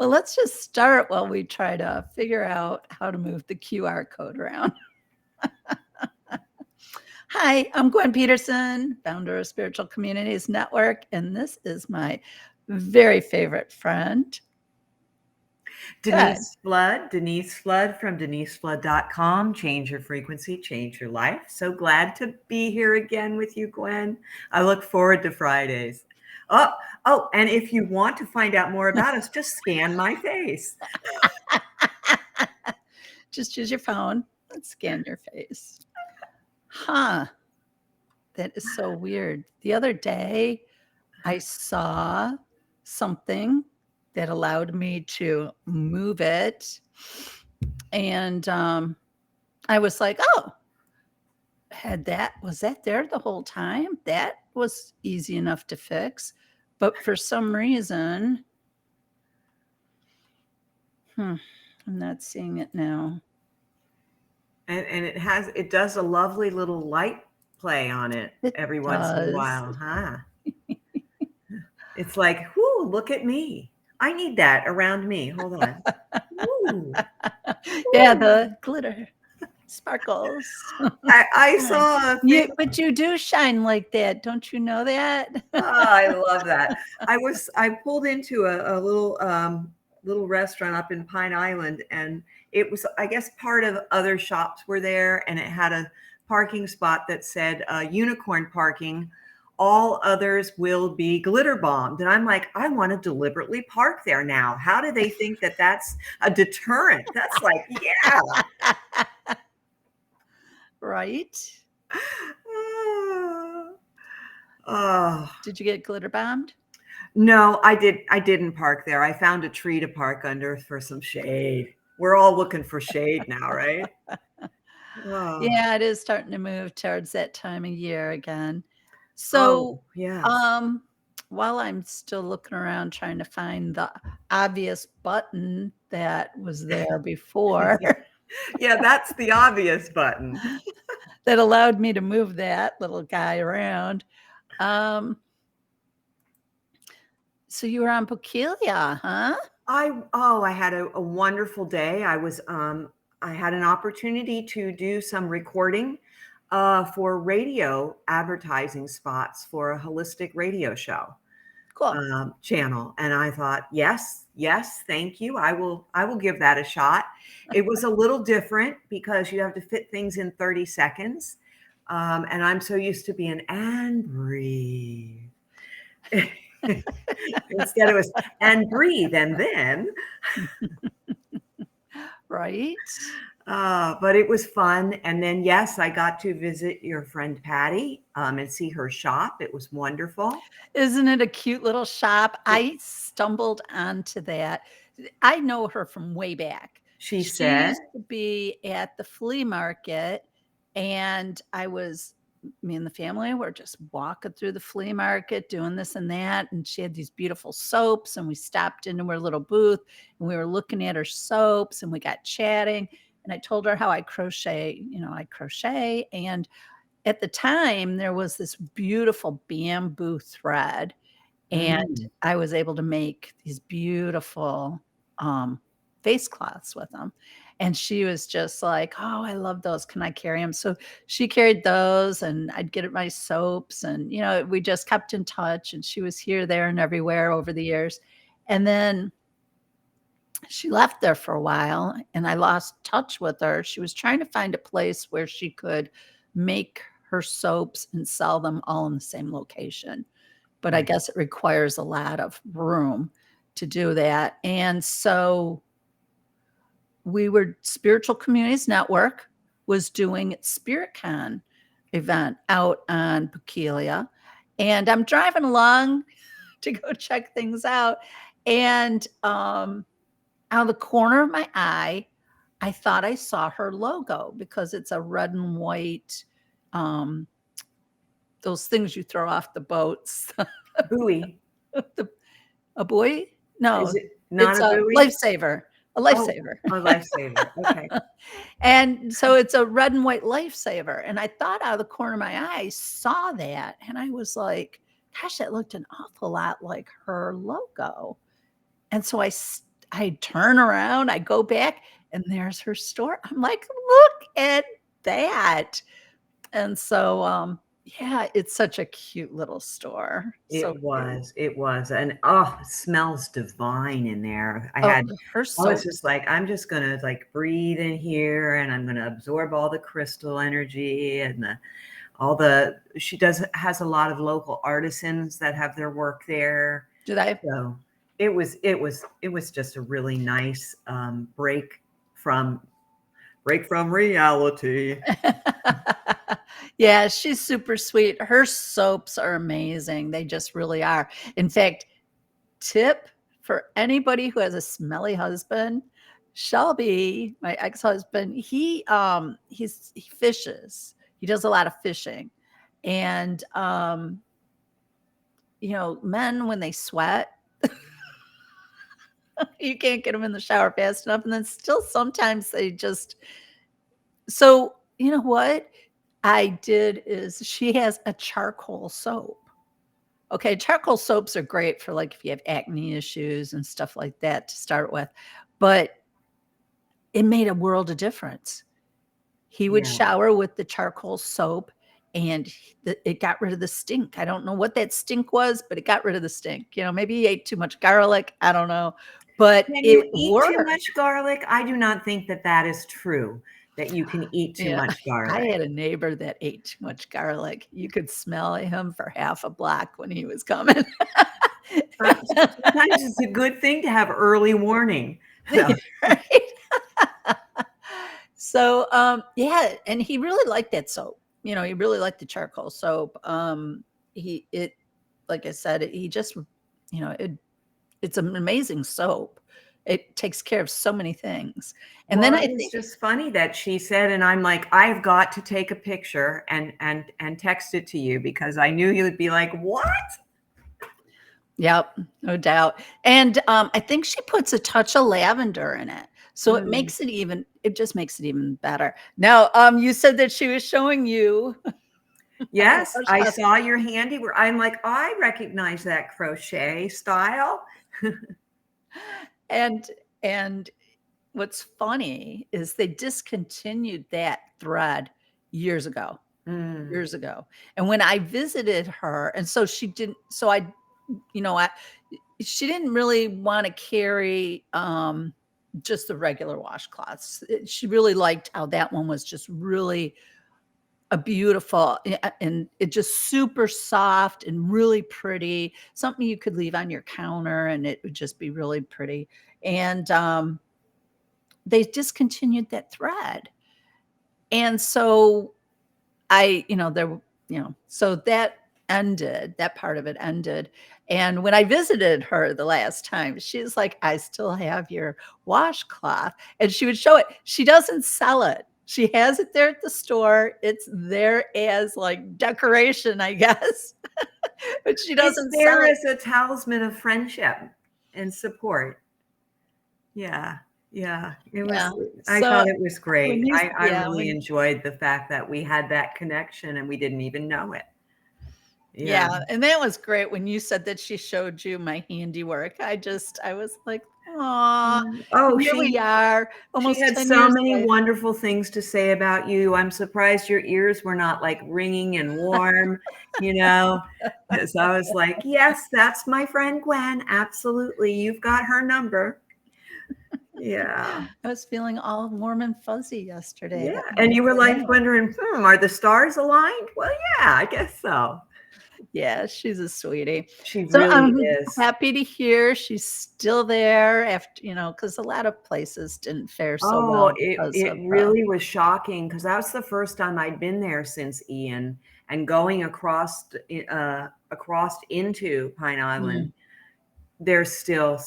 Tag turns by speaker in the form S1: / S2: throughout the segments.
S1: Well, let's just start while we try to figure out how to move the QR code around. Hi, I'm Gwen Peterson, founder of Spiritual Communities Network, and this is my very favorite friend. Good.
S2: Denise Flood from deniseflood.com. Change your frequency, change your life. So glad to be here again with you, Gwen. I look forward to Fridays. And if you want to find out more about us, just scan my face.
S1: Just use your phone and scan your face. Huh. That is so weird. The other day, I saw something that allowed me to move it. And I was like, oh, was that there the whole time? That was easy enough to fix. But for some reason, I'm not seeing it now.
S2: And it does a lovely little light play on it every once in a while, huh? It's like, whoo, look at me. I need that around me. Hold on. Ooh.
S1: Yeah, the glitter sparkles.
S2: I saw
S1: but you do shine like that. Don't you know that?
S2: I love that. I pulled into a little restaurant up in Pine Island, and it was, I guess, part of other shops were there, and it had a parking spot that said unicorn parking. All others will be glitter bombed. And I'm like, I want to deliberately park there now. How do they think that that's a deterrent? That's like, yeah.
S1: Right.
S2: Oh.
S1: Did you get glitter bombed?
S2: No, I didn't park there. I found a tree to park under for some shade. We're all looking for shade now, right? Oh.
S1: Yeah, it is starting to move towards that time of year again. So,
S2: yes.
S1: While I'm still looking around trying to find the obvious button that was there before.
S2: Yeah, that's the obvious button.
S1: That allowed me to move that little guy around. So you were on Pokelia, huh?
S2: I had a wonderful day. I had an opportunity to do some recording for radio advertising spots for a holistic radio show.
S1: Cool.
S2: Channel, and I thought, yes, thank you. I will give that a shot. It was a little different because you have to fit things in 30 seconds, and I'm so used to being and breathe. Instead it was and breathe and then.
S1: Right.
S2: But it was fun. And then, yes, I got to visit your friend Patty and see her shop. It was wonderful.
S1: Isn't it a cute little shop? I stumbled onto that. I know her from way back.
S2: She said
S1: used to be at the flea market, and me and the family were just walking through the flea market doing this and that, and she had these beautiful soaps, and we stopped into her little booth and we were looking at her soaps and we got chatting, and I told her how I crochet, and at the time there was this beautiful bamboo thread, and I was able to make these beautiful face cloths with them. And she was just like, oh, I love those. Can I carry them? So she carried those, and I'd get her my soaps, and, we just kept in touch, and she was here, there, and everywhere over the years. And then she left there for a while, and I lost touch with her. She was trying to find a place where she could make her soaps and sell them all in the same location. But I guess it requires a lot of room to do that. And so Spiritual Communities Network was doing its SpiritCon event out on Pokelia. And I'm driving along to go check things out. And out of the corner of my eye, I thought I saw her logo because it's a red and white, those things you throw off the boats.
S2: buoy.
S1: A buoy? No,
S2: is it not
S1: it's
S2: a buoy?
S1: Lifesaver. A lifesaver.
S2: Oh, a lifesaver. Okay.
S1: And so it's a red and white lifesaver. And I thought out of the corner of my eye, saw that. And I was like, gosh, that looked an awful lot like her logo. And so I I turn around, I go back, and there's her store. I'm like, "Look at that." And so, yeah, it's such a cute little store. So cute.
S2: It was, and, oh, it smells divine in there.
S1: Oh, her
S2: I was
S1: soap.
S2: just like, "I'm just gonna, like, breathe in here, and I'm gonna absorb all the crystal energy and all the" she does has a lot of local artisans that have their work there.
S1: Do they?
S2: So, it was just a really nice, from break from reality.
S1: Yeah, she's super sweet. Her soaps are amazing. They just really are. In fact, tip for anybody who has a smelly husband, Shelby, my ex-husband, he fishes. He does a lot of fishing. And men when they sweat, you can't get them in the shower fast enough. And then still sometimes they just so you know what I did is she has a charcoal soap. Okay, charcoal soaps are great for like if you have acne issues and stuff like that to start with, but it made a world of difference. He would
S2: Yeah.
S1: shower with the charcoal soap and it got rid of the stink. I don't know what that stink was, but it got rid of the stink. Maybe he ate too much garlic. I don't know, but
S2: Can
S1: it
S2: you eat too
S1: worked.
S2: much garlic? I do not think that that is true, that you can eat too
S1: Yeah.
S2: much
S1: I
S2: garlic.
S1: had a neighbor that ate too much garlic. You could smell him for half a block when he was coming.
S2: Sometimes it's a good thing to have early warning. So,
S1: Right? So, yeah, and he really liked that soap. He really liked the charcoal soap. He it like I said, he just, it's an amazing soap. It takes care of so many things. And
S2: well,
S1: then
S2: it
S1: I
S2: was
S1: think,
S2: just funny that she said, and I'm like, I've got to take a picture and text it to you because I knew you would be like, what?
S1: yep, no doubt. And I think she puts a touch of lavender in it. So
S2: Mm.
S1: it just makes it even better. Now, you said that she was showing you
S2: Yes, I saw your handiwork. I'm like, I recognize that crochet style.
S1: and and what's funny is they discontinued that thread years ago,
S2: Mm.
S1: years ago. And when I visited her, and so she didn't, so you know, I, she didn't really want to carry just the regular washcloths. She really liked how that one was just really a beautiful and it just super soft and really pretty, something you could leave on your counter and it would just be really pretty. And they discontinued that thread. And so so that ended, that part of it ended. And when I visited her the last time, she's like, I still have your washcloth. And she would show it. She doesn't sell it. She has it there at the store. It's there as like decoration, I guess, but she
S2: It's
S1: doesn't sell
S2: there
S1: it.
S2: as a talisman of friendship and support. Yeah, yeah. It
S1: Yeah.
S2: was I
S1: So
S2: thought it was great. I
S1: yeah,
S2: really enjoyed the fact that we had that connection and we didn't even know it. Yeah.
S1: yeah, and that was great when you said that she showed you my handiwork. I was like, "Aw."
S2: Mm. Oh,
S1: And here we are,
S2: she
S1: almost
S2: had
S1: 10
S2: so
S1: years
S2: many
S1: later.
S2: wonderful things to say about you. I'm surprised your ears were not, like, ringing and warm, you know? Because I was like, "Yes, that's my friend Gwen. Absolutely. You've got her number." Yeah.
S1: I was feeling all warm and fuzzy yesterday.
S2: Yeah,
S1: That
S2: and you were,
S1: wonderful
S2: like,
S1: woman.
S2: wondering, "Hmm, are the stars aligned?" Well, yeah, I guess so.
S1: Yeah, she's a sweetie.
S2: She
S1: So
S2: really
S1: I'm
S2: is.
S1: happy to hear she's still there after, because a lot of places didn't fare so
S2: Oh,
S1: well because
S2: it
S1: of
S2: really was shocking because that was the first time I'd been there since Ian, and going across into Pine Island,
S1: mm,
S2: there's still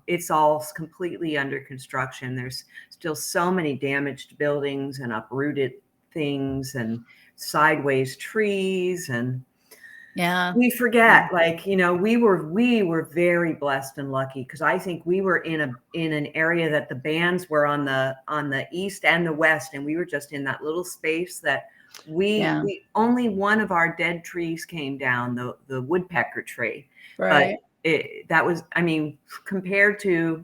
S2: it's all completely under construction. There's still so many damaged buildings and uprooted things and sideways trees, and
S1: yeah.
S2: we
S1: Yeah.
S2: forget, like, we were very blessed and lucky because I think we were in an area that the bands were on the east and the west, and we were just in that little space that
S1: Yeah.
S2: we only one of our dead trees came down, the woodpecker tree, but
S1: Right.
S2: that was, I mean, compared to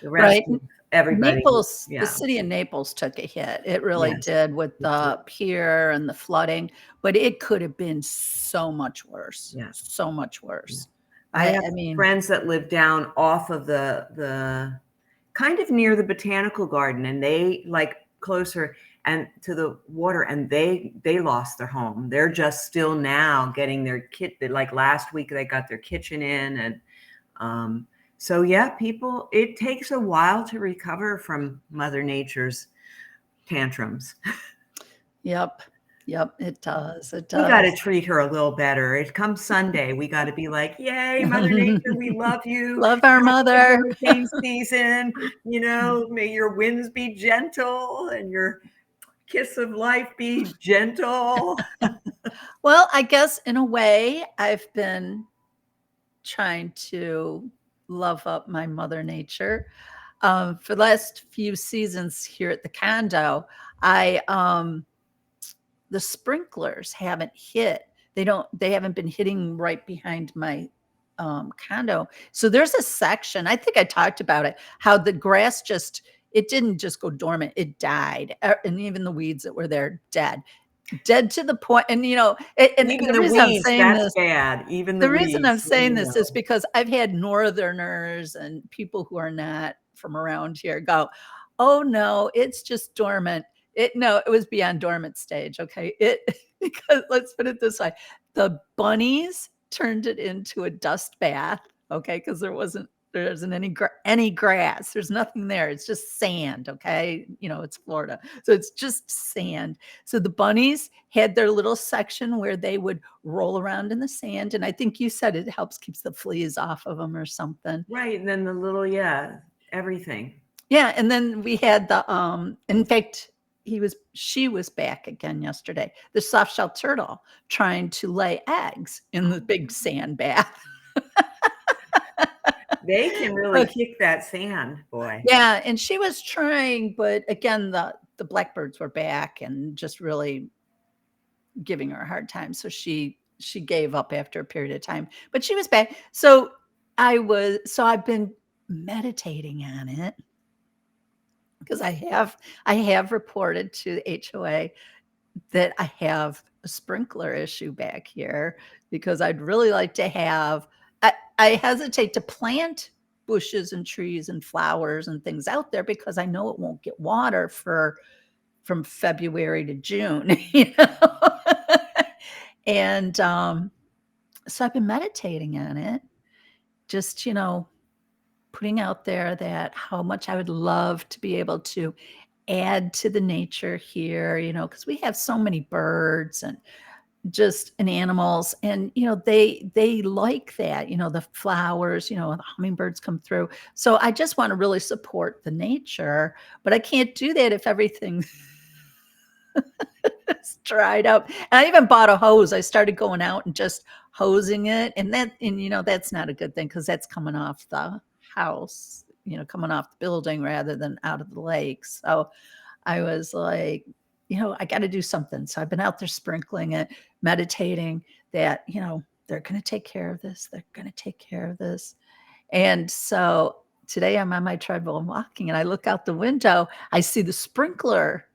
S2: The
S1: Right.
S2: rest of everybody,
S1: Naples, the
S2: yeah,
S1: city of Naples took a hit. It really
S2: yes,
S1: did with
S2: it did,
S1: the pier and the flooding, but it could have been so much worse,
S2: yeah,
S1: so much
S2: yeah.
S1: worse.
S2: I have
S1: I mean,
S2: friends that live down off of the kind of near the botanical garden, and they like closer and to the water, and they lost their home. They're just still now getting their like last week they got their kitchen in, and um so yeah, people, it takes a while to recover from Mother Nature's tantrums.
S1: yep, yep, it does, it
S2: We got to
S1: does.
S2: treat her a little better. It comes Sunday. We got to be like, yay, Mother Nature, we love you.
S1: Love our
S2: Happy
S1: mother.
S2: hurricane season. May your winds be gentle and your kiss of life be gentle.
S1: Well, I guess in a way, I've been trying to love up my mother nature. For the last few seasons here at the condo, I the sprinklers haven't hit. They haven't been hitting right behind my condo. So there's a section, I think I talked about it, how the grass just, it didn't just go dormant, it died. And even the weeds that were there, dead to the point. And, and
S2: Even
S1: the
S2: the
S1: reason I'm
S2: weeds,
S1: saying
S2: that's
S1: this,
S2: bad. Even the
S1: the reason I'm
S2: weeds, let
S1: saying
S2: me
S1: this is
S2: know.
S1: because I've had Northerners and people who are not from around here go, "Oh no, it's just dormant." No, it was beyond dormant stage. Okay, because let's put it this way: the bunnies turned it into a dust bath. Okay, because there isn't any grass. There's nothing there. It's just sand. Okay, it's Florida, so it's just sand. So the bunnies had their little section where they would roll around in the sand, and I think you said it helps keeps the fleas off of them or something.
S2: Right. And then the little, yeah, everything.
S1: Yeah, and then we had in fact, she was back again yesterday, the soft-shell turtle trying to lay eggs in the big sand bath.
S2: They can really kick that sand, boy.
S1: Yeah, and she was trying, but again, the blackbirds were back and just really giving her a hard time. So she gave up after a period of time, but she was back. So I've been meditating on it because I have reported to the HOA that I have a sprinkler issue back here because I'd really like to have. I hesitate to plant bushes and trees and flowers and things out there because I know it won't get water from February to June, And so I've been meditating on it, just, putting out there that how much I would love to be able to add to the nature here, because we have so many birds and animals, and they like that, the flowers, the hummingbirds come through. So I just want to really support the nature, but I can't do that if everything it's dried up. And I even bought a hose. I started going out and just hosing it. That's not a good thing because that's coming off the house, coming off the building rather than out of the lake. So I was like, I got to do something. So I've been out there sprinkling it, meditating that, they're going to take care of this. They're going to take care of this. And so today I'm on my treadmill and walking and I look out the window. I see the sprinkler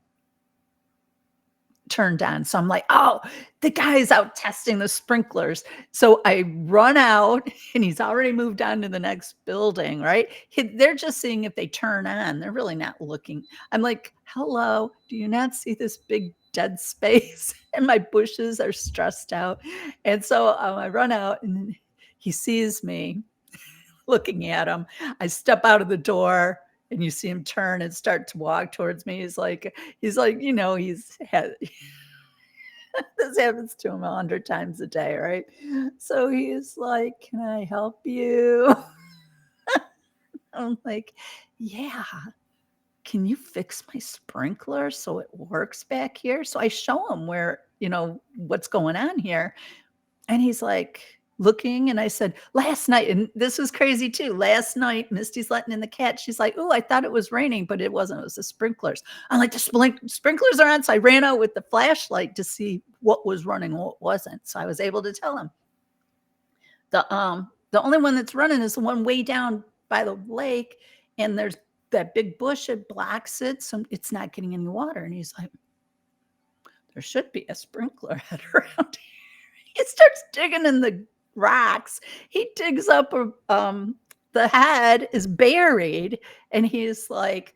S1: turned on. So I'm like, oh, the guy's out testing the sprinklers. So I run out and he's already moved on to the next building, right? They're just seeing if they turn on. They're really not looking. I'm like, hello, do you not see this big dead space? And my bushes are stressed out. And so I run out and he sees me looking at him. I step out of the door and you see him turn and start to walk towards me. He's like, he's had this happens to him 100 times a day, right? So he's like, "Can I help you?" I'm like, "Yeah. Can you fix my sprinkler so it works back here?" So I show him what's going on here. And he's like looking, and I said, "Last night," and this was crazy too. Last night, Misty's letting in the cat. She's like, "Oh, I thought it was raining, but it wasn't. It was the sprinklers." I'm like, "The sprinklers are on." So I ran out with the flashlight to see what was running, what wasn't. So I was able to tell him the only one that's running is the one way down by the lake, and there's that big bush, it blocks it, so it's not getting any water. And he's like, there should be a sprinkler head around here. He starts digging in the rocks. He digs up the head is buried, and he's like,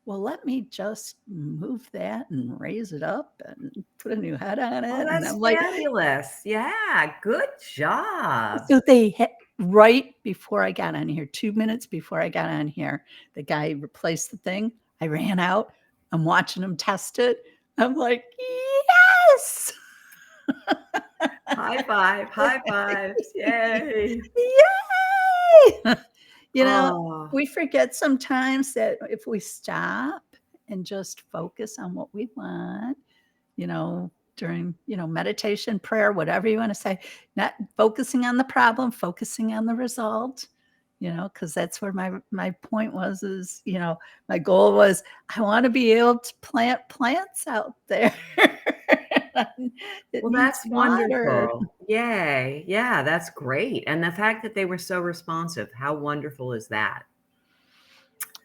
S1: well, let me just move that and raise it up and put a new head on
S2: Oh,
S1: it. And
S2: that's
S1: I'm like,
S2: fabulous. Yeah, good job.
S1: so right before I got on here, 2 minutes before I got on here, the guy replaced the thing. I ran out. I'm watching him test it. I'm like, yes.
S2: High fives. Yay.
S1: Yay.
S2: Oh,
S1: We forget sometimes that if we stop and just focus on what we want, during, meditation, prayer, whatever you want to say, not focusing on the problem, focusing on the result, because that's where my point was, is, my goal was, I want to be able to plant plants out there. It
S2: well,
S1: needs
S2: that's
S1: water.
S2: wonderful. Yay. Yeah, that's great. And the fact that they were so responsive, how wonderful is that?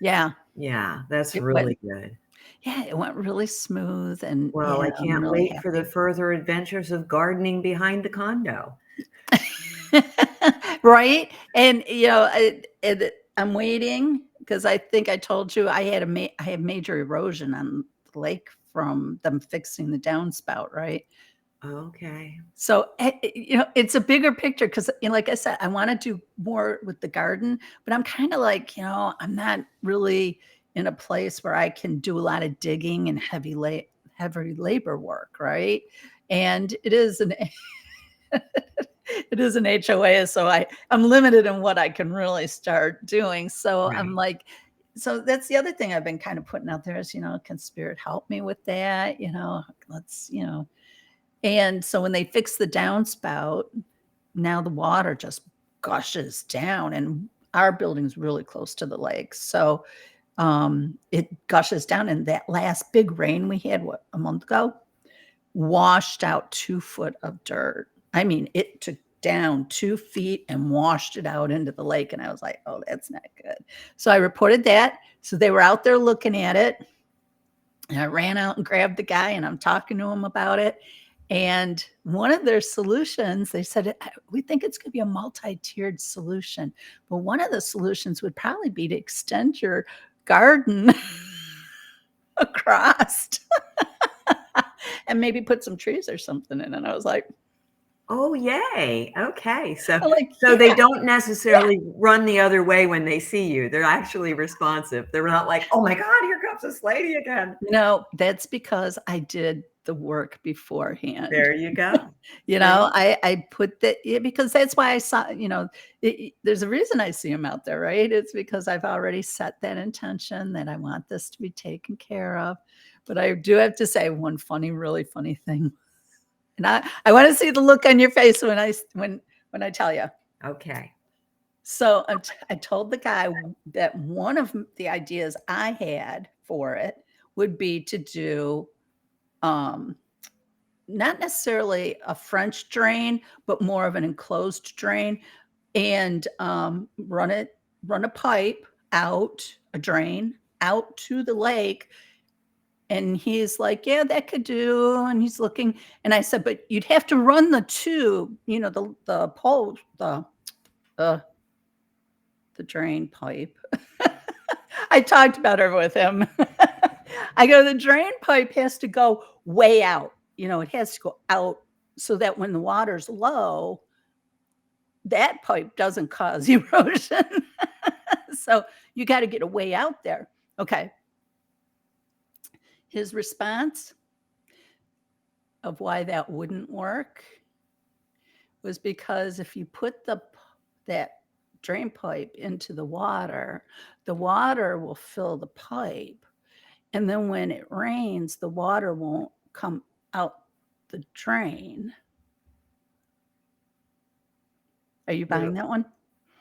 S1: Yeah.
S2: Yeah, that's
S1: It went,
S2: really good.
S1: yeah, it went really smooth, and
S2: Well,
S1: yeah,
S2: I
S1: I'm
S2: can't
S1: really
S2: wait for the
S1: happy.
S2: further adventures of gardening behind the condo.
S1: Right? And I'm waiting because I think I told you I had major erosion on the lake from them fixing the downspout, right?
S2: Okay.
S1: So it's a bigger picture because, like I said, I want to do more with the garden, but I'm kind of like, I'm not really in a place where I can do a lot of digging and heavy labor work, right? And it is an it is an HOA, so I'm limited in what I can really start doing. So I'm
S2: Right.
S1: like, so that's the other thing I've been kind of putting out there is, can spirit help me with that? Let's. And so when they fix the downspout, now the water just gushes down, and our building's really close to the lake. So it gushes down, and that last big rain we had, a month ago, washed out 2 foot of dirt. I mean, it took down 2 feet and washed it out into the lake. And I was like, oh, that's not good. So I reported that. So they were out there looking at it. And I ran out and grabbed the guy, and I'm talking to him about it. And one of their solutions, they said, we think it's going to be a multi-tiered solution. But one of the solutions would probably be to extend your garden across and maybe put some trees or something in. And I was like,
S2: Oh, yay. Okay. So
S1: I'm like,
S2: so they
S1: yeah,
S2: don't
S1: yeah.
S2: necessarily run the other way when they see you. They're actually responsive. They're not like, "Oh my god, here comes this lady again."
S1: No, that's because I did the work beforehand.
S2: There you go. See?
S1: I put that, yeah, because that's why I saw, there's a reason I see them out there, right? It's because I've already set that intention that I want this to be taken care of. But I do have to say one really funny thing. And I want to see the look on your face when I tell you.
S2: Okay.
S1: So I told the guy that one of the ideas I had for it would be to do not necessarily a French drain, but more of an enclosed drain, and run a pipe out, a drain out to the lake. And he's like, yeah, that could do. And he's looking, and I said, but you'd have to run the tube, the pole, uh, the drain pipe. I talked about her with him. I go, the drain pipe has to go way out. It has to go out so that when the water's low, that pipe doesn't cause erosion. So you got to get a way out there. Okay. His response of why that wouldn't work was because if you put that drain pipe into the water will fill the pipe. And then when it rains, the water won't come out the drain. Are you
S2: It'll
S1: buying that one?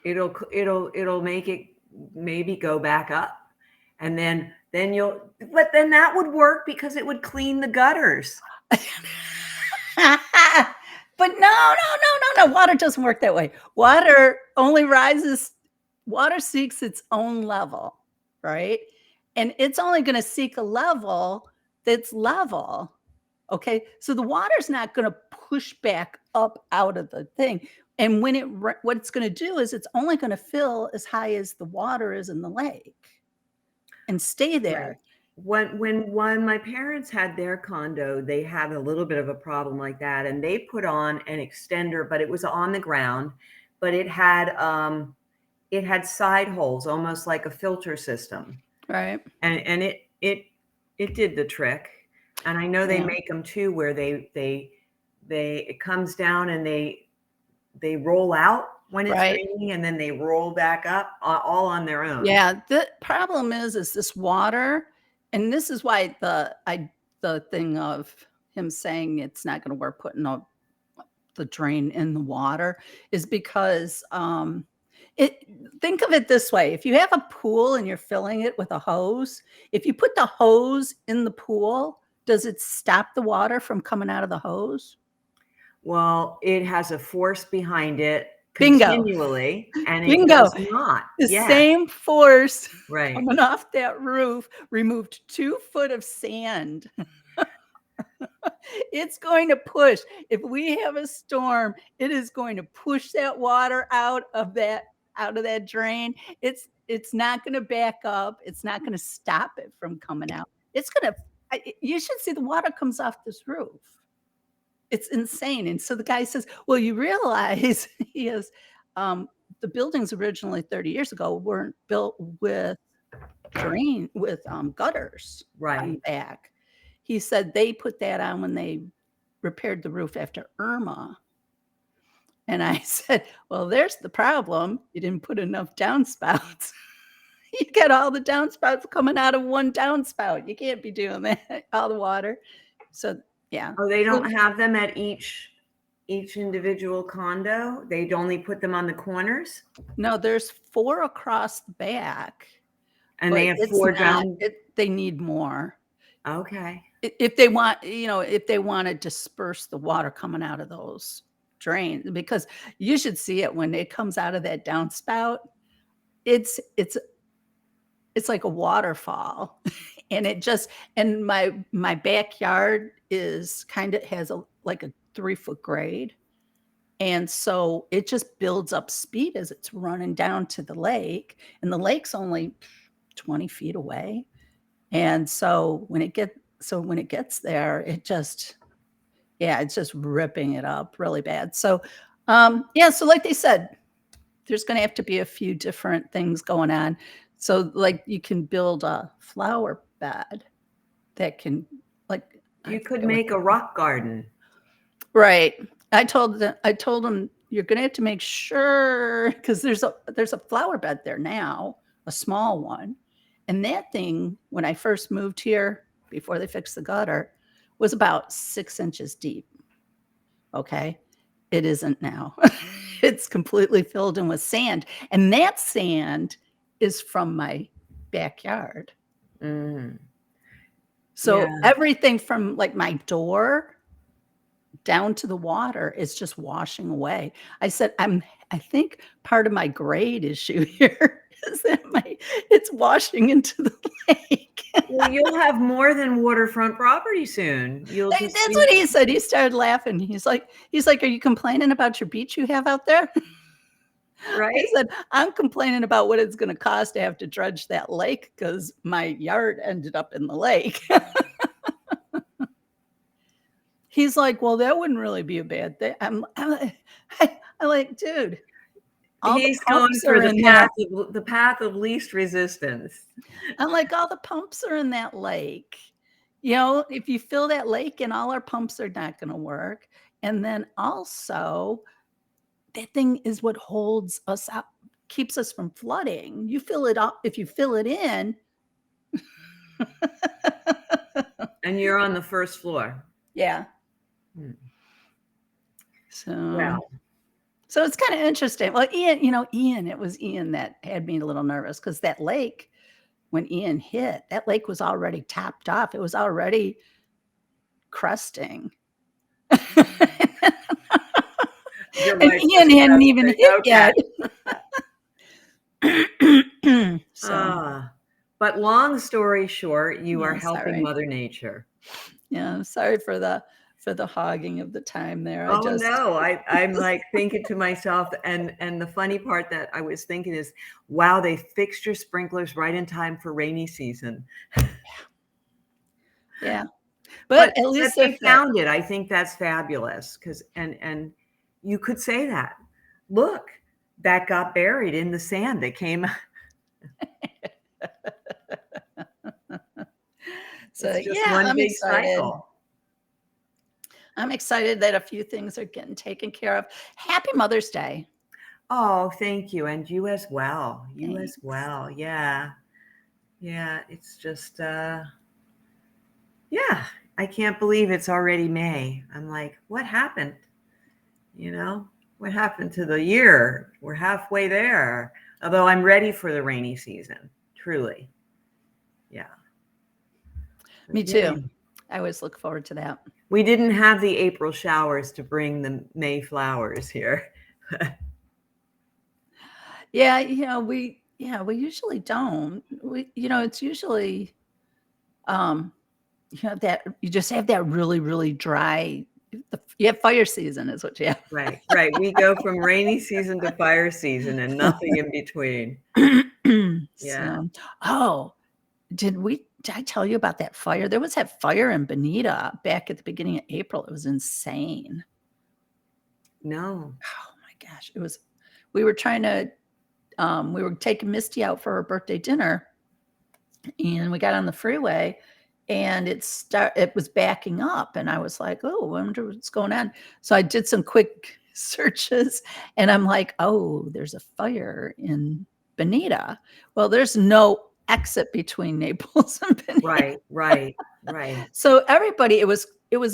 S2: it'll make it maybe go back up. And then you'll but then that would work because it would clean the gutters.
S1: But no. Water doesn't work that way. Water seeks its own level. right? And it's only going to seek a level that's level. Okay. So the water's not going to push back up out of the thing. And what it's going to do is it's only going to fill as high as the water is in the lake and stay
S2: Right.
S1: there.
S2: When my parents had their condo, they had a little bit of a problem like that, and they put on an extender, but it was on the ground, but it had side holes, almost like a filter system,
S1: Right.
S2: and it did the trick. And I know they
S1: Yeah.
S2: make them too, where it comes down and they roll out when it's
S1: Right.
S2: raining, and then they roll back up, all on their own.
S1: Yeah. The problem is this water, and this is why the thing of him saying it's not going to work putting the drain in the water is because think of it this way. If you have a pool and you're filling it with a hose, if you put the hose in the pool, does it stop the water from coming out of the hose?
S2: Well, it has a force behind it
S1: Bingo.
S2: continually, and it
S1: Bingo.
S2: does not.
S1: The
S2: Yeah,
S1: same force
S2: right.
S1: coming off that roof removed 2 foot of sand. It's going to push. If we have a storm, it is going to push that water out of that drain. It's not going to back up. It's not going to stop it from coming out. It's going to you should see the water comes off this roof. It's insane. And so the guy says, "Well, you realize," he is, the buildings originally 30 years ago weren't built with gutters on the
S2: Right.
S1: back. He said they put that on when they repaired the roof after Irma. And I said, "Well, there's the problem. You didn't put enough downspouts." You got all the downspouts coming out of one downspout. You can't be doing that, all the water. So, yeah.
S2: Oh, they
S1: So
S2: don't have them at each individual condo? They'd only put them on the corners?
S1: no, there's 4 across the back,
S2: And
S1: but
S2: they have
S1: it's
S2: 4
S1: not
S2: down?
S1: they need more.
S2: Okay.
S1: If they want, if they wanna disperse the water coming out of those drains, because you should see it when it comes out of that downspout. It's like a waterfall. And my backyard has like a 3-foot grade. And so it just builds up speed as it's running down to the lake, and the lake's only 20 feet away. And so when it gets there, it's just ripping it up really bad. So, yeah, so like they said, there's going to have to be a few different things going on. So, like, you can build a flower bed that can, like, I
S2: You could
S1: forget what
S2: make a rock garden.
S1: right. I told them you're going to have to make sure, because there's a flower bed there now, a small one, and that thing when I first moved here before they fixed the gutter was about 6 inches deep. Okay, it isn't now. It's completely filled in with sand, and that sand is from my backyard.
S2: Mm.
S1: So
S2: Yeah.
S1: everything from like my door down to the water is just washing away. I said, I think part of my grade issue here is that it's washing into the lake.
S2: Well, you'll have more than waterfront property soon. You'll just
S1: That's
S2: be
S1: what he said. He started laughing. He's like, "Are you complaining about your beach you have out there?" I
S2: right?
S1: said, "I'm complaining about what it's going to cost to have to dredge that lake because my yard ended up in the lake." He's like, "Well, that wouldn't really be a bad thing." I'm like, "Dude, all the
S2: He's going
S1: pumps
S2: for
S1: are in there."
S2: the path of least resistance.
S1: I'm like, "All the pumps are in that lake. If you fill that lake and all our pumps are not going to work. And then also, that thing is what holds us up, keeps us from flooding. You fill it up. If you fill it in."
S2: And you're on the first floor.
S1: Yeah.
S2: Hmm.
S1: So
S2: Well,
S1: it's kind of interesting. Well, Ian, it was Ian that had me a little nervous because that lake, when Ian hit, that lake was already topped off. It was already cresting.
S2: you're
S1: And
S2: right.
S1: Ian hadn't even hit
S2: Okay.
S1: yet. So
S2: Ah, But long story short, you are
S1: Yeah,
S2: helping
S1: sorry.
S2: Mother Nature.
S1: Yeah, I'm sorry for the hogging of the time there. I
S2: Oh
S1: just
S2: no, I'm like thinking to myself, and the funny part that I was thinking is, wow, they fixed your sprinklers right in time for rainy season.
S1: yeah, but
S2: But
S1: at
S2: but
S1: least they're
S2: they
S1: fixed.
S2: found it. I think that's fabulous because and you could say that. Look, that got buried in the sand. That came.
S1: So,
S2: It's just
S1: yeah,
S2: one
S1: I'm
S2: big
S1: excited.
S2: cycle.
S1: I'm excited that a few things are getting taken care of. Happy Mother's Day.
S2: Oh, thank you, and you as well. You as
S1: Thanks.
S2: well. Yeah, yeah. It's just yeah. I can't believe it's already May. I'm like, what happened? You know, what happened to the year? We're halfway there. Although I'm ready for the rainy season, truly. Yeah. But
S1: Me
S2: yeah.
S1: too. I always look forward to that.
S2: We didn't have the April showers to bring the May flowers here.
S1: Yeah, we usually don't. It's usually um that you just have that really, really dry you have fire season is what you have.
S2: Right, right. We go from rainy season to fire season and nothing in between. Yeah.
S1: So, oh, did I tell you about that fire? There was that fire in Bonita back at the beginning of April. It was insane.
S2: No.
S1: Oh my gosh. We were trying to we were taking Misty out for her birthday dinner and we got on the freeway and it was backing up and I was like, "Oh, I wonder what's going on." So I did some quick searches and I'm like, "Oh, there's a fire in Bonita." Well, there's no exit between Naples and Bonita.
S2: Right, right, right.
S1: So everybody it was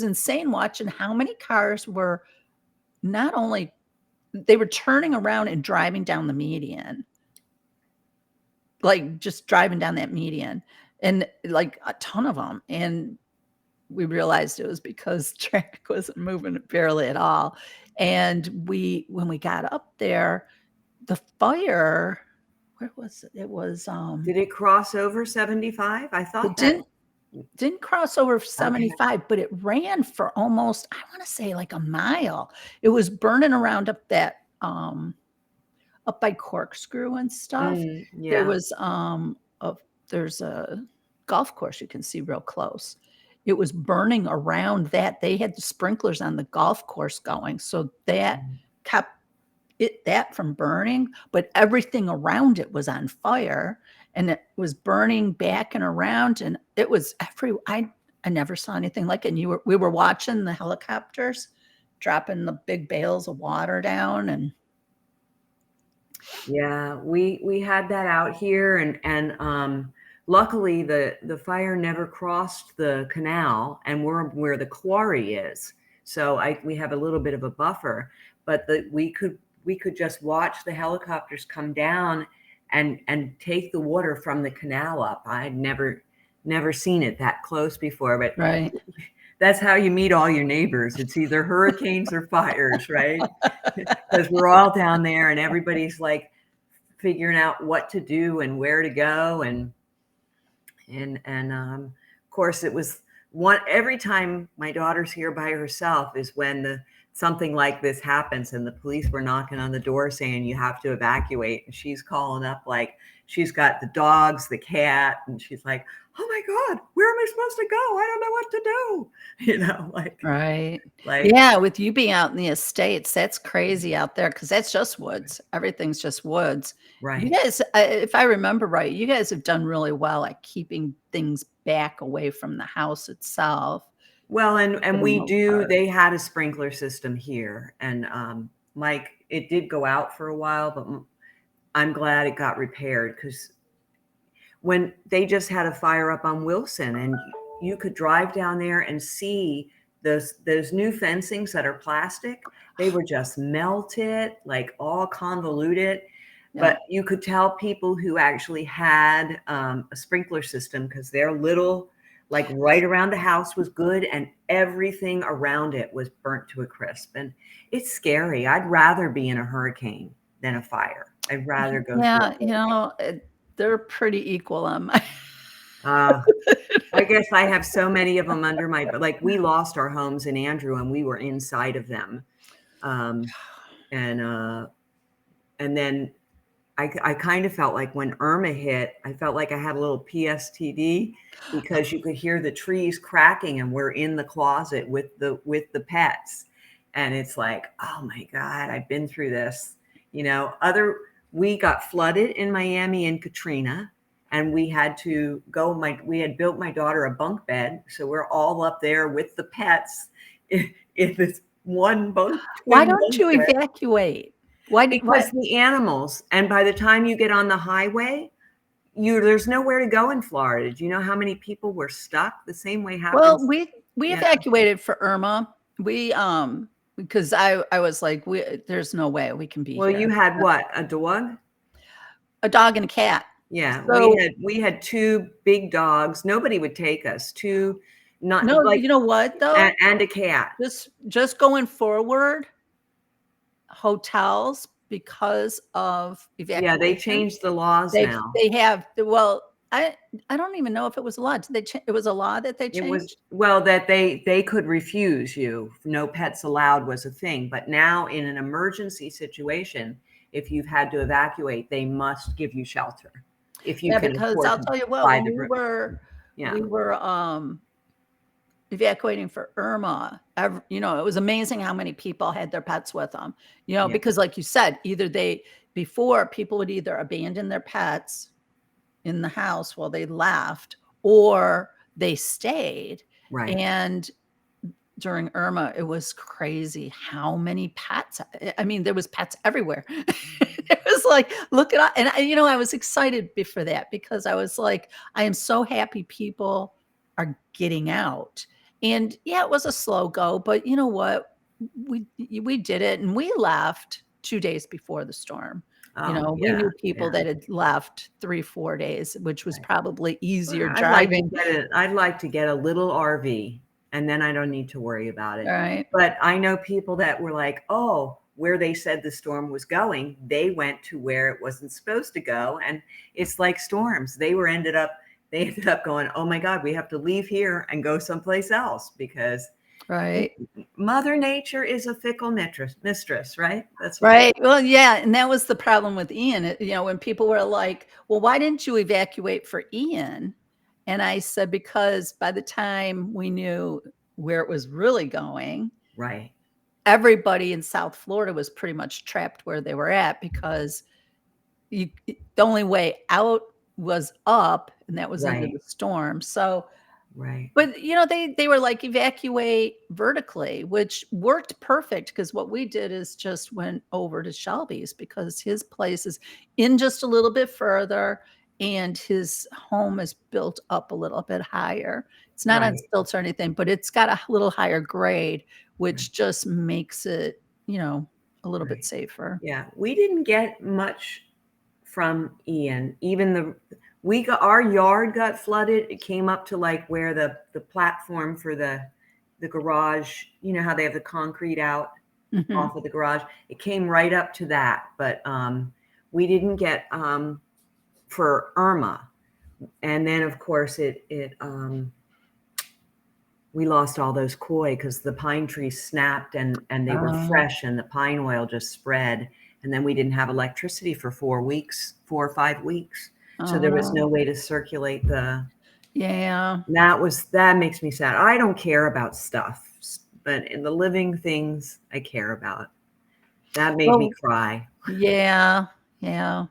S1: insane watching how many cars were not only they were turning around and driving down the median, like just driving down that median and like a ton of them. And we realized it was because traffic wasn't moving barely at all. And when we got up there, the fire, where was it? It was
S2: Did it cross over 75? I
S1: it
S2: thought that.
S1: didn't cross over
S2: Okay.
S1: 75, but it ran for almost, I want to say like a mile. It was burning around up by Corkscrew and stuff. There
S2: Yeah.
S1: was there's a golf course you can see real close. It was burning around that. They had the sprinklers on the golf course going, so that
S2: Mm.
S1: kept that from burning, but everything around it was on fire and it was burning back and around and it was I never saw anything like it. And we were watching the helicopters dropping the big bales of water down and
S2: Yeah, we had that out here and luckily the fire never crossed the canal and we're where the quarry is. So I we have a little bit of a buffer, but we could just watch the helicopters come down and take the water from the canal up. I'd never seen it that close before, but
S1: right.
S2: that's how you meet all your neighbors. It's either hurricanes or fires, right? Because we're all down there and everybody's like figuring out what to do and where to go and of course it was one every time my daughter's here by herself is when the something like this happens and the police were knocking on the door saying you have to evacuate and she's calling up like she's got the dogs, the cat, and she's like, oh my god, where am I supposed to go? I don't know what to do.
S1: Right.
S2: Like
S1: Yeah, with you being out in the estates, that's crazy out there because that's just woods. Everything's just woods. You
S2: right.
S1: guys, if I remember right, you guys have done really well at keeping things back away from the house itself
S2: Well,
S1: for
S2: and
S1: the
S2: we
S1: most
S2: do
S1: part.
S2: they had a sprinkler system here, and, like, it did go out for a while, but I'm glad it got repaired because when they just had a fire up on Wilson, and you could drive down there and see those new fencings that are plastic, they were just melted, like, all convoluted,
S1: Yeah.
S2: but you could tell people who actually had, a sprinkler system because their little like, right around the house was good, and everything around it was burnt to a crisp, and it's scary. I'd rather be in a hurricane than a fire. I'd rather go through
S1: Yeah,
S2: a hurricane.
S1: they're pretty equal on my
S2: Uh, I guess I have so many of them under my, like we lost our homes in Andrew and we were inside of them. Um, and, uh, and then I kind of felt like when Irma hit, I felt like I had a little PSTD because you could hear the trees cracking and we're in the closet with the pets. And it's like, oh my God, I've been through this. We got flooded in Miami in Katrina and we had to go we had built my daughter a bunk bed. So we're all up there with the pets in this one
S1: Why
S2: twin
S1: don't
S2: bunk
S1: you
S2: bed.
S1: evacuate? Why
S2: Because the animals, and by the time you get on the highway, there's nowhere to go in Florida. Do you know how many people were stuck? The same way
S1: Well,
S2: happens.
S1: we
S2: Yeah.
S1: evacuated for Irma. We, because I was like, "There's no way we can be
S2: Well, you
S1: here."
S2: had what? A dog?
S1: A dog and a cat.
S2: Yeah,
S1: So
S2: we had two big dogs. Nobody would take us. Two, not
S1: no,
S2: like,
S1: you know what though?
S2: and a cat.
S1: Just going forward, hotels, because of
S2: Yeah, they
S1: evacuation,
S2: changed the laws now.
S1: they have well, I don't even know if it was a law. Did they it was a law that they
S2: It was,
S1: changed?
S2: well, that they could refuse you. No pets allowed was a thing. But now in an emergency situation, if you've had to evacuate, they must give you shelter if you
S1: Yeah,
S2: can
S1: because
S2: afford
S1: I'll
S2: to
S1: tell you what,
S2: buy
S1: when
S2: the room. Yeah,
S1: we were, evacuating for Irma, it was amazing how many people had their pets with them,
S2: yeah,
S1: because like you said, before people would either abandon their pets in the house while they left, or they stayed.
S2: right,
S1: And during Irma, it was crazy how many pets. I mean, there was pets everywhere. It was like, look at, and I was excited for that because I was like, I am so happy people are getting out. And yeah, it was a slow go, but you know what? We did it, and we left 2 days before the storm.
S2: oh
S1: We
S2: yeah,
S1: knew people
S2: yeah,
S1: that had left 3-4 days, which was
S2: right.
S1: probably
S2: Well,
S1: easier driving.
S2: I'd like to get a little RV, and then I don't need to worry about it.
S1: Right.
S2: But I know people that were like, oh, where they said the storm was going, they went to where it wasn't supposed to go. And it's like storms. They ended up going, oh my God, we have to leave here and go someplace else because
S1: Right.
S2: Mother Nature is a fickle mistress, right? That's what they
S1: Right. Well, yeah, and that was the problem with Ian. When people were like, "Well, why didn't you evacuate for Ian?" And I said, "Because by the time we knew where it was really going,
S2: right,
S1: everybody in South Florida was pretty much trapped where they were at because the only way out was up, and that was into
S2: right,
S1: the storm." So
S2: right,
S1: but, they were like, "Evacuate vertically," which worked perfect because what we did is just went over to Shelby's because his place is in just a little bit further, and his home is built up a little bit higher. It's not on
S2: right,
S1: stilts or anything, but it's got a little higher grade,
S2: right,
S1: which just makes it, a little bit
S2: right.
S1: safer.
S2: Yeah, we didn't get much from Ian. Even our yard got flooded. It came up to like where the platform for the garage, you know how they have the concrete out
S1: Mhm.
S2: off of the garage. It came right up to that, but we didn't get for Irma. And then of course it we lost all those koi because the pine trees snapped and they were
S1: Oh,
S2: fresh and the pine oil just spread. And then we didn't have electricity for 4 weeks, 4 or 5 weeks. So
S1: oh,
S2: there was
S1: no.
S2: no way to circulate
S1: Yeah.
S2: that makes me sad. I don't care about stuff, but in the living things I care about. That made me
S1: Well,
S2: cry.
S1: yeah, yeah.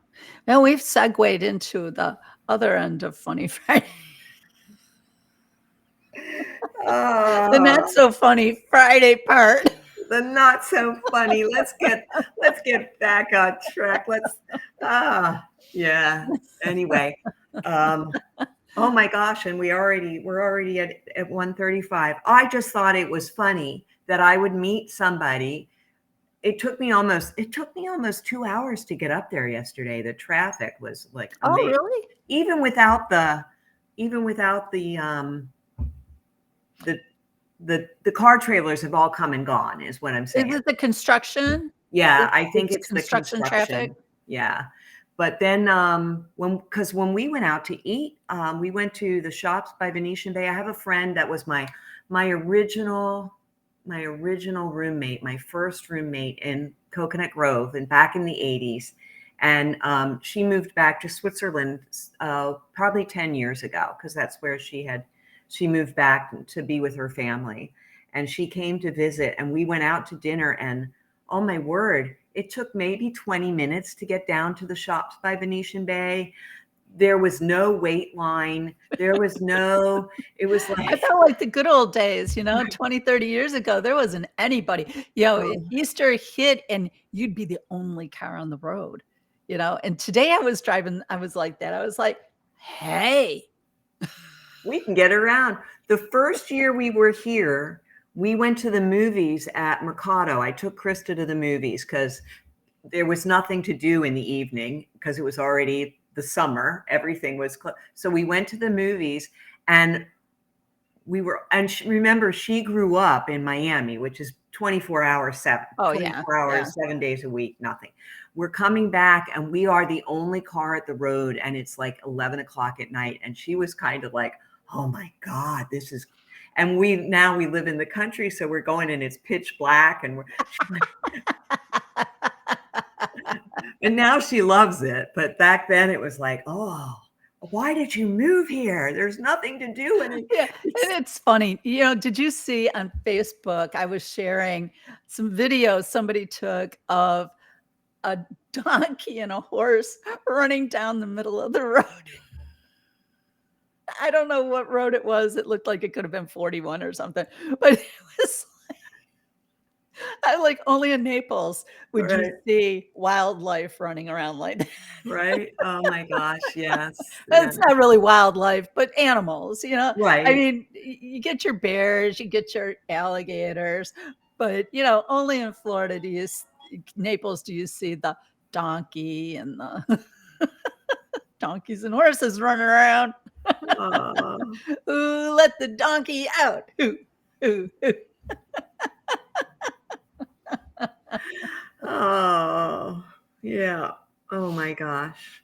S1: Well, we've segued into the other end of Funny Friday, the not
S2: Oh,
S1: so funny Friday part.
S2: the not so funny. Let's get back on track. Yeah. Anyway, um, oh my gosh, and we're already at 1:35. I just thought it was funny that I would meet somebody. It took me almost 2 hours to get up there yesterday. The traffic was like
S1: Oh,
S2: amazing.
S1: really?
S2: Even without the even without the the car trailers have all come and gone, is what I'm
S1: Is
S2: saying.
S1: it the construction?
S2: Yeah, I think
S1: It's
S2: it's the
S1: construction traffic?
S2: construction. Yeah. But then when we went out to eat, we went to the shops by Venetian Bay. I have a friend that was my original roommate, my first roommate in Coconut Grove, and back in the 80s. And she moved back to Switzerland probably 10 years ago, because that's where she moved back to be with her family. And she came to visit, and we went out to dinner. And oh my word, it took maybe 20 minutes to get down to the shops by Venetian Bay. There was no wait line. It was
S1: I
S2: like,
S1: felt like the good old days, 20, 30 years ago, there wasn't anybody.
S2: oh,
S1: Easter hit and you'd be the only car on the road, and today I was driving, I was like that. I was like, hey.
S2: we can get around. The first year we were here, we went to the movies at Mercado. I took Krista to the movies because there was nothing to do in the evening because it was already the summer. Everything was closed. So we went to the movies, and remember, she grew up in Miami, which is 24 hours,
S1: Oh, yeah.
S2: 24 hours,
S1: Yeah.
S2: 7 days a week, nothing. We're coming back, and we are the only car at the road, and it's like 11 o'clock at night. And she was kind of like, oh my God, and we live in the country. So we're going, and it's pitch black, and and now she loves it. But back then it was like, oh, why did you move here? There's nothing to do.
S1: Yeah, and it's funny. Did you see on Facebook, I was sharing some videos somebody took of a donkey and a horse running down the middle of the road. I don't know what road it was. It looked like it could have been 41 or something, but it was I like only in Naples would you
S2: Right.
S1: see wildlife running around like that.
S2: Right. Oh my gosh. Yes. Yeah.
S1: It's not really wildlife, but animals, I
S2: Right.
S1: mean, you get your bears, you get your alligators, but, only in Florida Naples do you see the donkey and the donkeys and horses running around.
S2: Oh,
S1: Ooh, let the donkey out. Ooh, ooh, ooh.
S2: oh, yeah. Oh my gosh.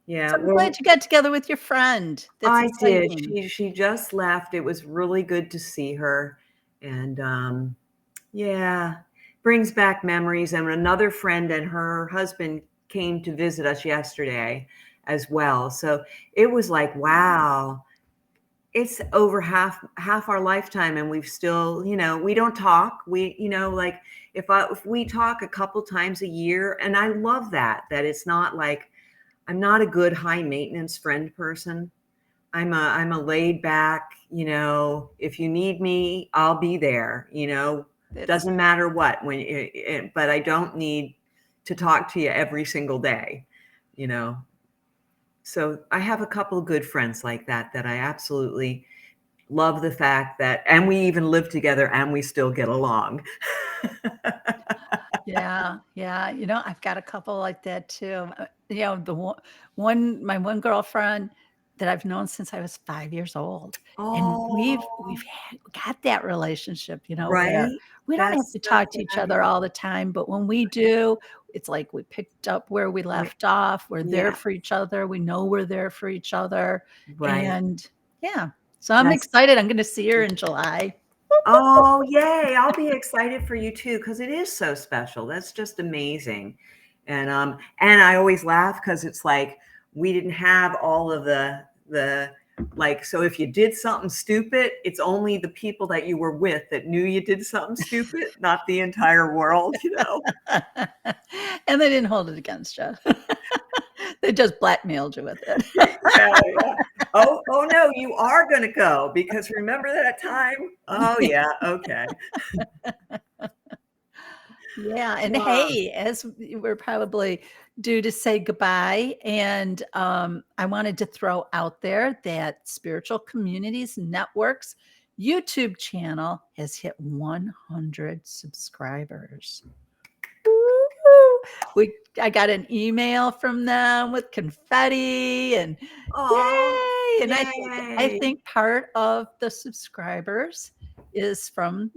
S2: Yeah.
S1: So I'm
S2: Well,
S1: glad you got together with your friend. That's
S2: I did.
S1: exciting.
S2: She just left. It was really good to see her. And yeah, brings back memories. And another friend and her husband came to visit us yesterday as well. So it was like, wow, it's over half our lifetime, and we've still, we don't talk. We, like, if we talk a couple times a year, and I love that it's not like, I'm not a good high maintenance friend person. I'm a laid back, if you need me, I'll be there,
S1: It's
S2: doesn't matter what, but I don't need to talk to you every single day, you know. So I have a couple of good friends like that I absolutely love the fact that, and we even live together and we still get along.
S1: Yeah, yeah. I've got a couple like that too. The my one girlfriend that I've known since I was 5 years old, and we've
S2: Oh,
S1: got that relationship, where
S2: right.
S1: we don't have
S2: That's
S1: to
S2: so
S1: talk to each other
S2: fabulous.
S1: all the time, but when we do, it's like we picked up where we
S2: Right.
S1: left off. We're there
S2: Yeah.
S1: for each other. We know we're there for each other,
S2: Right.
S1: and yeah. So I'm
S2: That's
S1: excited. I'm gonna see her in July.
S2: Oh, yay. I'll be excited for you too, because it is so special. That's just amazing. And I always laugh because it's like we didn't have all of the like, so if you did something stupid, it's only the people that you were with that knew you did something stupid, not the entire world.
S1: And they didn't hold it against you. They just blackmailed you with it.
S2: Yeah, yeah. Oh no, you are gonna go because remember that time? Oh yeah, okay.
S1: Yeah, and
S2: Ah,
S1: hey, as we're probably due to say goodbye, and, I wanted to throw out there that Spiritual Communities Network's YouTube channel has hit 100 subscribers. Woo! I got an email from them with confetti and
S2: aw,
S1: yay! And I
S2: yay.
S1: think part of the subscribers is from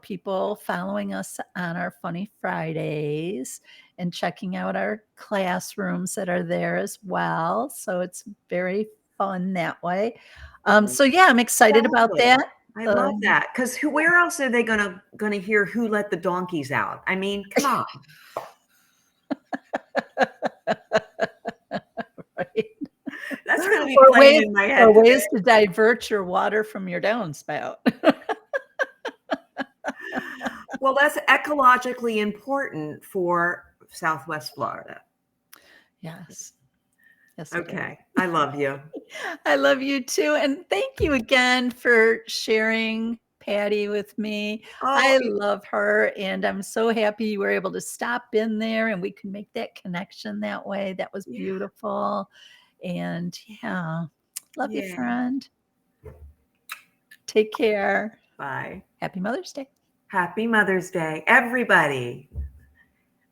S1: people following us on our Funny Fridays and checking out our classrooms that are there as well. So it's very fun that way. So yeah, I'm excited about
S2: Exactly.
S1: that.
S2: I love
S1: Um,
S2: that because where else are they gonna hear who let the donkeys out? I mean, come on.
S1: right?
S2: That's gonna be
S1: Or
S2: playing
S1: ways
S2: in my
S1: or
S2: head today.
S1: ways to divert your water from your downspout.
S2: Well, that's ecologically important for Southwest Florida.
S1: Yes. Yes, it is.
S2: Okay. I love you.
S1: I love you too. And thank you again for sharing Patty with me.
S2: Oh,
S1: I love her. And I'm so happy you were able to stop in there and we could make that connection that way. That was
S2: yeah.
S1: beautiful. And yeah, love you,
S2: Yeah.
S1: friend. Take care.
S2: Bye.
S1: Happy Mother's Day.
S2: Happy Mother's Day, everybody.